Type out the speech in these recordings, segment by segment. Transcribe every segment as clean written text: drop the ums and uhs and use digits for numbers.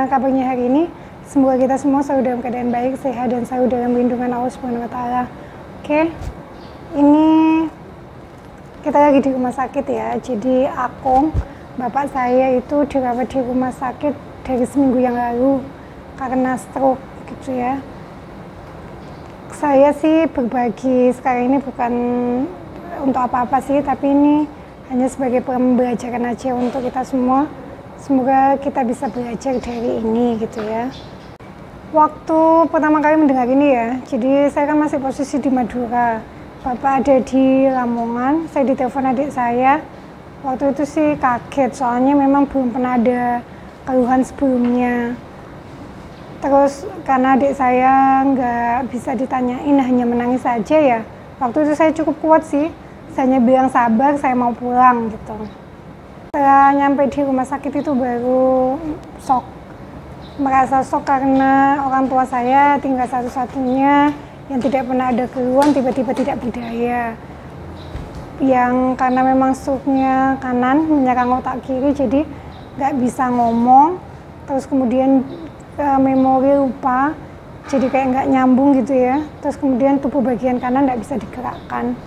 Kabarnya hari ini, semoga kita semua selalu dalam keadaan baik, sehat, dan selalu dalam lindungan Allah Subhanahu wa Ta'ala. Oke, ini kita lagi di rumah sakit ya. Jadi Akung, bapak saya itu dirawat di rumah sakit dari seminggu yang lalu karena stroke gitu ya. Saya sih berbagi sekarang ini bukan untuk apa-apa sih, tapi ini hanya sebagai pembelajaran aja untuk kita semua. Semoga kita bisa belajar dari ini gitu ya. Waktu pertama kali mendengar ini ya, jadi saya kan masih posisi di Madura, bapak ada di Lamongan, saya ditelepon adik saya. Waktu itu sih kaget, soalnya memang belum pernah ada keluhan sebelumnya. Terus karena adik saya nggak bisa ditanyain, hanya menangis saja ya. Waktu itu saya cukup kuat sih, saya hanya bilang sabar, saya mau pulang gitu. Setelah nyampe di rumah sakit itu baru shock, merasa shock karena orang tua saya tinggal satu-satunya yang tidak pernah ada keluhan tiba-tiba tidak berdaya, yang karena memang stroke-nya kanan menyerang otak kiri, jadi nggak bisa ngomong, terus kemudian memori lupa, jadi kayak nggak nyambung gitu ya, terus kemudian tubuh bagian kanan nggak bisa digerakkan.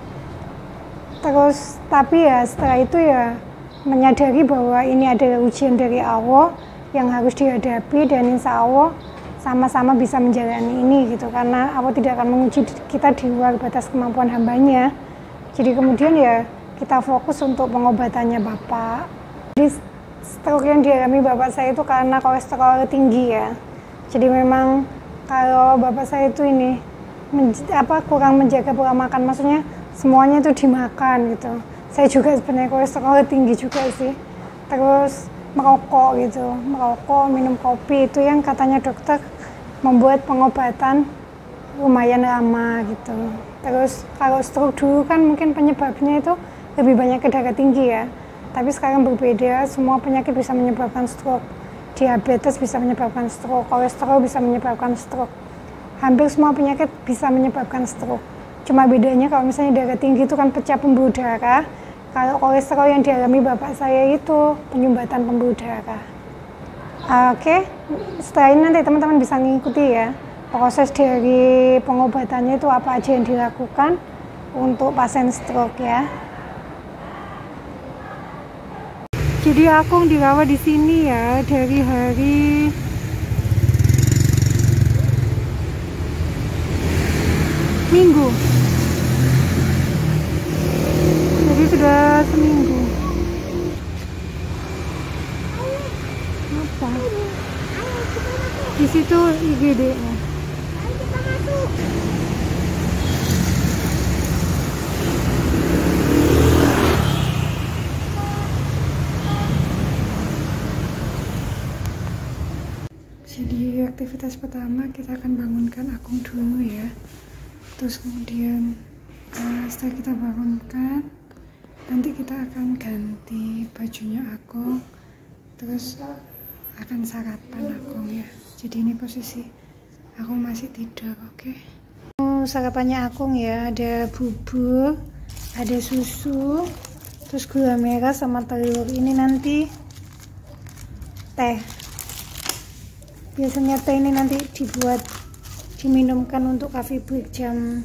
Terus tapi ya setelah itu ya menyadari bahwa ini adalah ujian dari Allah yang harus dihadapi, dan insya Allah sama-sama bisa menjalani ini gitu, karena Allah tidak akan menguji kita di luar batas kemampuan hambanya. Jadi kemudian ya kita fokus untuk pengobatannya bapak. Jadi stroke yang dialami bapak saya itu karena kolesterol tinggi ya. Jadi memang kalau bapak saya itu ini kurang menjaga pola makan, maksudnya semuanya itu dimakan gitu. Saya juga sebenarnya kolesterol tinggi juga sih. Terus merokok gitu, merokok, minum kopi, itu yang katanya dokter membuat pengobatan lumayan lama gitu. Terus kalau stroke dulu kan mungkin penyebabnya itu lebih banyak ke darah tinggi ya. Tapi sekarang berbeda, semua penyakit bisa menyebabkan stroke. Diabetes bisa menyebabkan stroke, kolesterol bisa menyebabkan stroke. Hampir semua penyakit bisa menyebabkan stroke. Cuma bedanya kalau misalnya darah tinggi itu kan pecah pembuluh darah. Kalau kolesterol yang dialami bapak saya itu penyumbatan pembuluh darah. Oke, setelah ini nanti teman-teman bisa mengikuti ya proses dari pengobatannya itu apa aja yang dilakukan untuk pasien stroke ya. Jadi Akung dirawat di sini ya dari hari Minggu. Jadi sudah seminggu. Apa? Di situ IGD-nya. Jadi aktivitas pertama kita akan bangunkan Akung dulu ya. Terus kemudian setelah kita bangunkan, nanti kita akan ganti bajunya Akung, terus akan sarapan Akung ya. Jadi ini posisi Akung masih tidur, oke? Sarapannya Akung ya, ada bubur, ada susu, terus gula merah sama telur. Ini nanti teh Biasanya teh ini nanti diminumkan untuk coffee break jam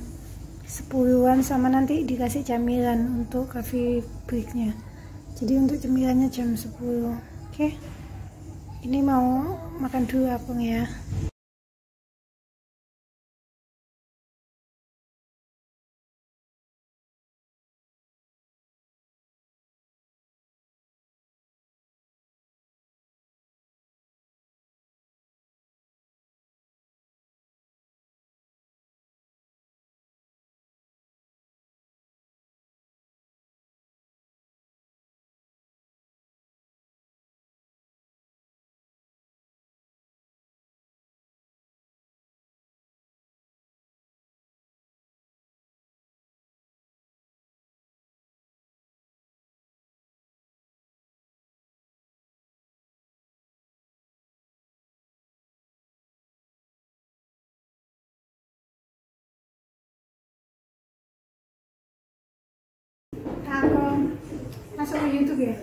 10-an, sama nanti dikasih camilan untuk coffee breaknya. Jadi untuk cemilannya jam 10. Oke. Ini mau makan dulu Apung ya. Aku masuk ke YouTube ya.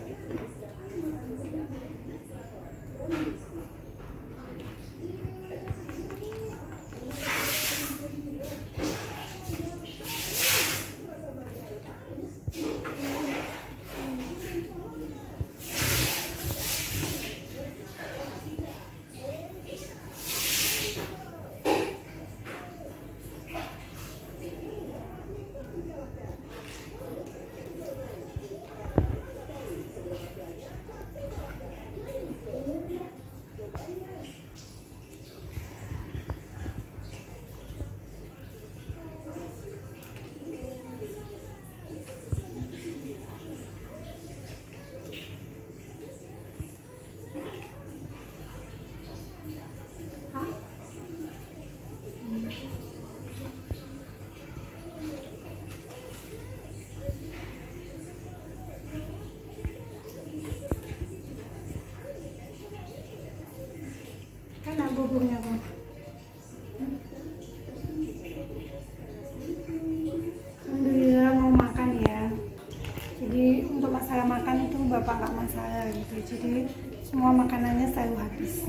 Enak buburnya kok. Alhamdulillah mau makan ya. Jadi untuk masalah makan itu bapak nggak masalah gitu. Jadi semua makanannya selalu habis.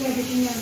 Iya, bikinnya.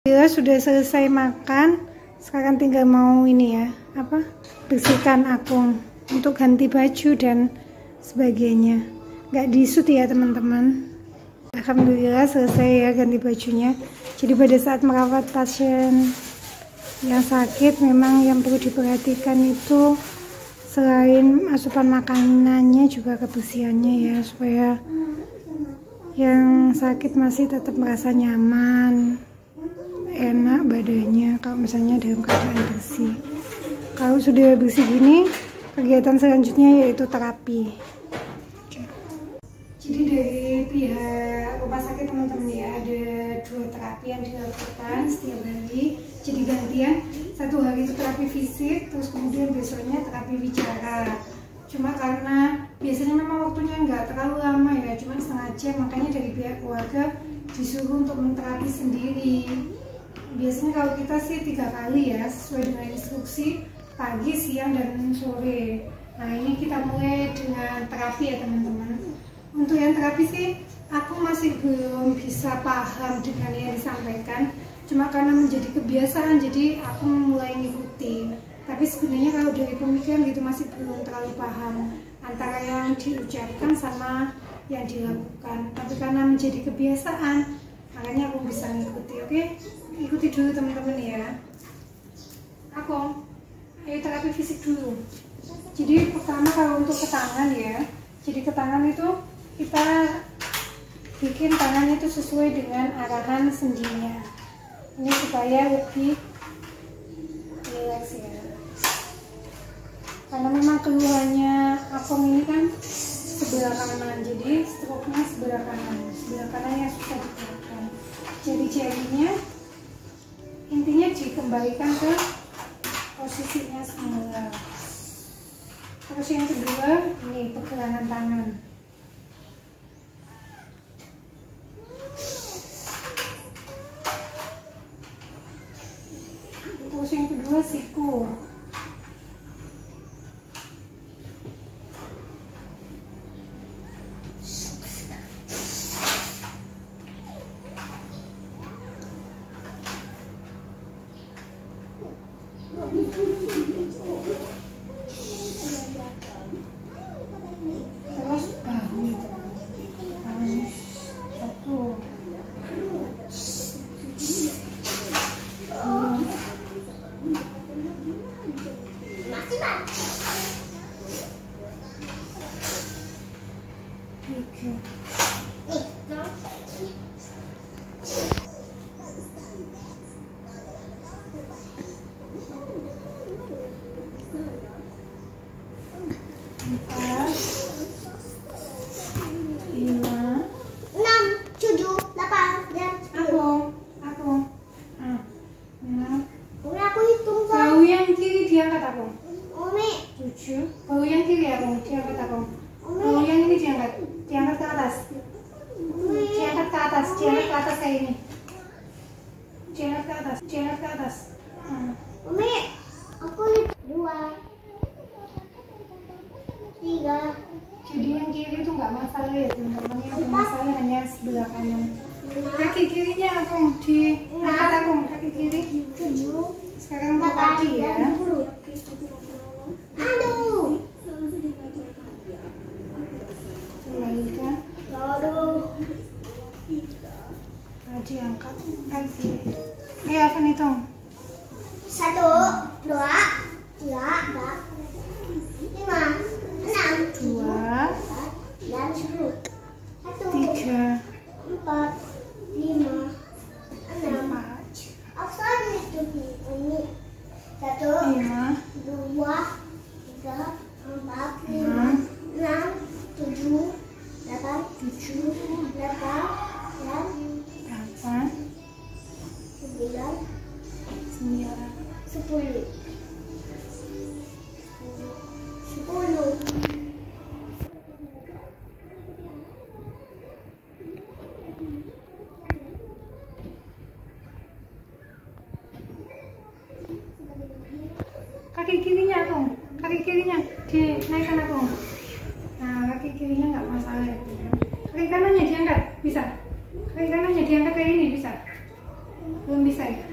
Ya, sudah selesai makan. Sekarang tinggal mau ini ya, bersihkan Apung untuk ganti baju dan sebagainya. Nggak disut ya teman-teman. Alhamdulillah selesai ya ganti bajunya. Jadi pada saat merawat pasien yang sakit, memang yang perlu diperhatikan itu selain asupan makanannya juga kebersihannya ya, supaya yang sakit masih tetap merasa nyaman, enak badannya kalau misalnya dalam keadaan bersih. Kalau sudah bersih gini, kegiatan selanjutnya yaitu terapi. Jadi dari pihak rumah sakit teman-teman ya, ada 2 terapi yang dilakukan setiap hari. Jadi gantian, 1 hari itu terapi fisik, terus kemudian besoknya terapi bicara. Cuma karena biasanya memang waktunya nggak terlalu lama ya, cuma setengah jam, makanya dari pihak keluarga disuruh untuk menterapi sendiri. Biasanya kalau kita sih 3 kali ya, sesuai dengan instruksi, pagi, siang, dan sore. Nah ini kita mulai dengan terapi ya teman-teman. Untuk yang terapi sih aku masih belum bisa paham dengan yang disampaikan, cuma karena menjadi kebiasaan jadi aku mulai ngikuti. Tapi sebenarnya kalau dari pemikiran gitu masih belum terlalu paham antara yang diucapkan sama yang dilakukan. Tapi karena menjadi kebiasaan, makanya aku bisa ngikuti. Oke, ikuti dulu teman-teman ya. Aku, ayo terapi fisik dulu. Jadi pertama kalau untuk ke tangan ya, jadi ke tangan itu kita bikin tangannya itu sesuai dengan arahan sendinya. Ini supaya lebih rileks ya. Karena memang keluhannya Apong ini kan sebelah kanan, jadi stroke-nya sebelah kanannya susah digerakkan. Jadi jarinya intinya dikembalikan ke posisinya semula. Terus yang kedua, ini pergelangan tangan. Terus yang kedua, siku. Terus bahu. Satu. Bau yang kiri ya, Bang. Diangkat apa? Bau yang ini diangkat ke atas. Diangkat ke atas kayak ini. Diangkat ke atas. Umi, aku dua, tiga. Jadi yang kiri itu nggak masalah ya, teman-teman. Yang masalah hanya sebelah kanan. Kaki kirinya aku diangkat aku, kaki kiri. Sekarang untuk kaki ya. Aduh. Kembalikan. Aduh. Diangkat kaki. Ayo akan hitung. 1, 2, 3, 4, 5, 6, 2, 9, 10. 3, 4, 5, 6. 4, Aksan itu ini. 1, 5, 2, 3, 4, 5, 6, 7, 8, 8, 9, 9, 10. 10. kaki kirinya aku, kaki kirinya dinaikkan aku. Nah, kaki kirinya nggak masalah ya. Kaki kanannya diangkat, bisa. Kaki kanannya diangkat kayak ini bisa. Belum bisa ya.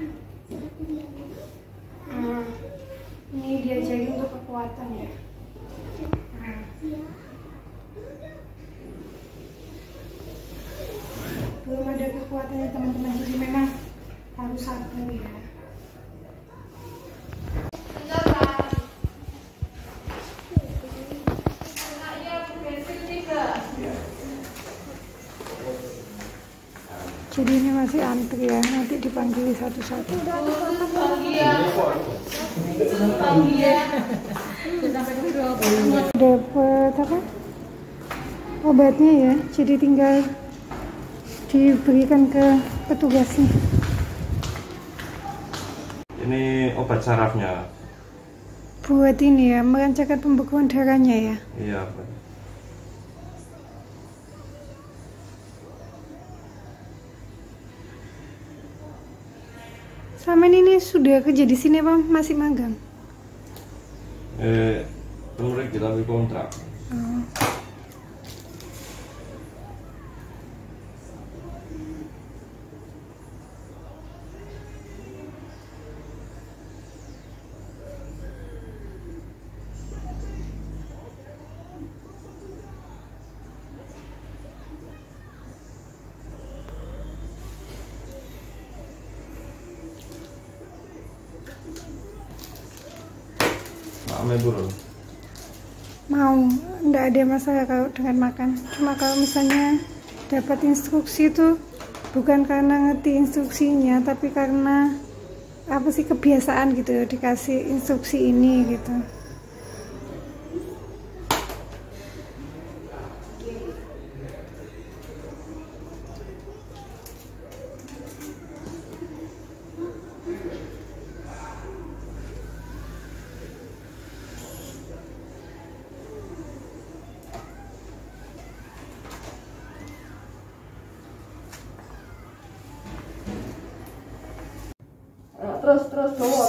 Ini diajari untuk kekuatan ya. Nah. Belum ada kekuatannya teman-teman, jadi memang harus sabar ya. Jadi ini masih antri ya, nanti dipanggil satu-satu. Dapat apa? Obatnya ya, jadi tinggal diberikan ke petugasnya. Ini obat sarafnya. Buat ini ya, melancarkan pembekuan darahnya ya. Iya. Selama ini sudah kerja di sini apa masih magang? Menurut kita kontrak. ame burung. Mau, nggak ada masalah kalau dengan makan. Cuma kalau misalnya dapat instruksi itu bukan karena ngerti instruksinya, tapi karena apa sih, kebiasaan gitu ya, dikasih instruksi ini gitu.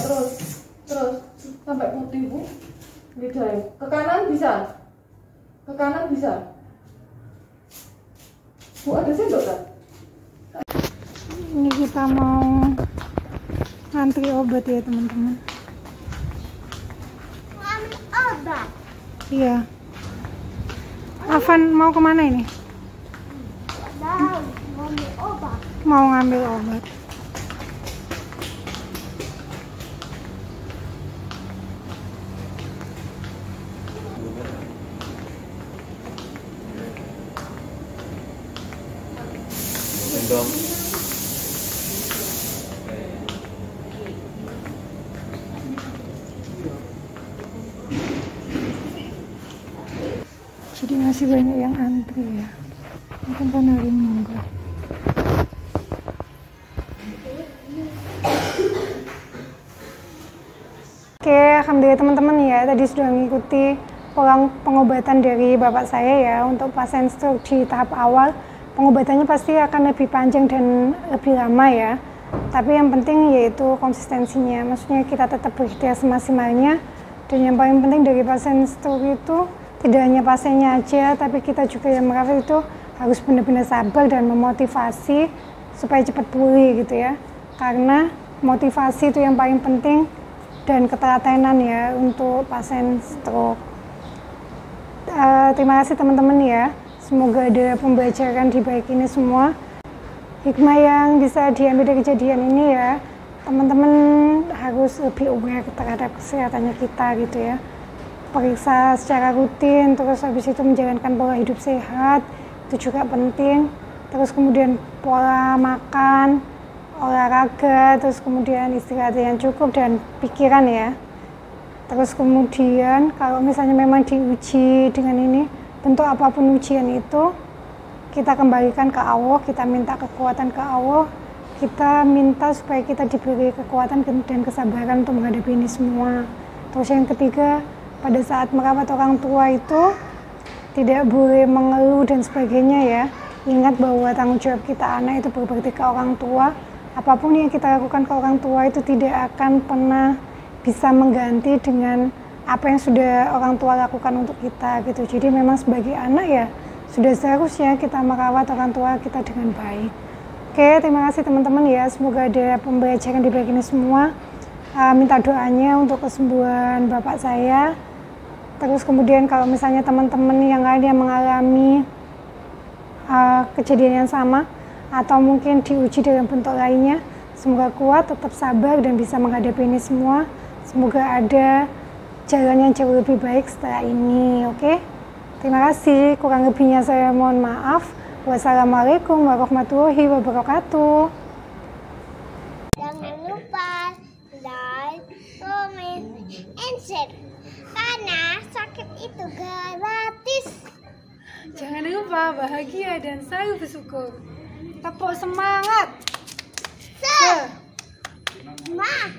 Terus sampai putih Bu. Lidahnya ke kanan bisa, Bu. Ada sendok kan? Ini kita mau ngantri obat ya teman-teman. Ambil obat. Iya. Afan mau kemana ini? Tahu, ambil obat. Mau ngambil obat. Dong. Jadi masih banyak yang antri ya. Mungkin karena hari Minggu. Oke, alhamdulillah teman-teman ya, tadi sudah mengikuti pola pengobatan dari bapak saya ya untuk pasien stroke di tahap awal. Pengobatannya pasti akan lebih panjang dan lebih lama ya. Tapi yang penting yaitu konsistensinya. Maksudnya kita tetap berikhtiar semaksimalnya. Dan yang paling penting dari pasien stroke itu tidak hanya pasiennya aja, tapi kita juga yang merawat itu harus benar-benar sabar dan memotivasi supaya cepat pulih gitu ya. Karena motivasi itu yang paling penting dan ketelatenan ya untuk pasien stroke. Terima kasih teman-teman ya. Semoga ada pembelajaran di balik ini semua. Hikmah yang bisa diambil dari kejadian ini ya, teman-teman harus lebih aware terhadap kesehatannya kita gitu ya. Periksa secara rutin, terus habis itu menjalankan pola hidup sehat, itu juga penting. Terus kemudian pola makan, olahraga, terus kemudian istirahat yang cukup dan pikiran ya. Terus kemudian kalau misalnya memang diuji dengan ini, bentuk apapun ujian itu, kita kembalikan ke Allah, kita minta kekuatan ke Allah, kita minta supaya kita diberi kekuatan dan kesabaran untuk menghadapi ini semua. Terus yang ketiga, pada saat merawat orang tua itu tidak boleh mengeluh dan sebagainya ya. Ingat bahwa tanggung jawab kita anak itu berbakti ke orang tua. Apapun yang kita lakukan ke orang tua itu tidak akan pernah bisa mengganti dengan apa yang sudah orang tua lakukan untuk kita gitu. Jadi memang sebagai anak ya sudah seharusnya kita merawat orang tua kita dengan baik. Oke, terima kasih teman-teman ya. Semoga ada pembelajaran di balik ini semua. Minta doanya untuk kesembuhan bapak saya. Terus kemudian kalau misalnya teman-teman yang lain yang mengalami kejadian yang sama atau mungkin diuji dalam bentuk lainnya, semoga kuat, tetap sabar dan bisa menghadapi ini semua. Semoga ada jalan yang jauh lebih baik setelah ini, oke? Terima kasih, kurang lebihnya saya mohon maaf. Wassalamualaikum warahmatullahi wabarakatuh. Jangan lupa like, comment, and share. Karena sakit itu gratis. Jangan lupa bahagia dan selalu bersyukur. Tepuk semangat. Semangat.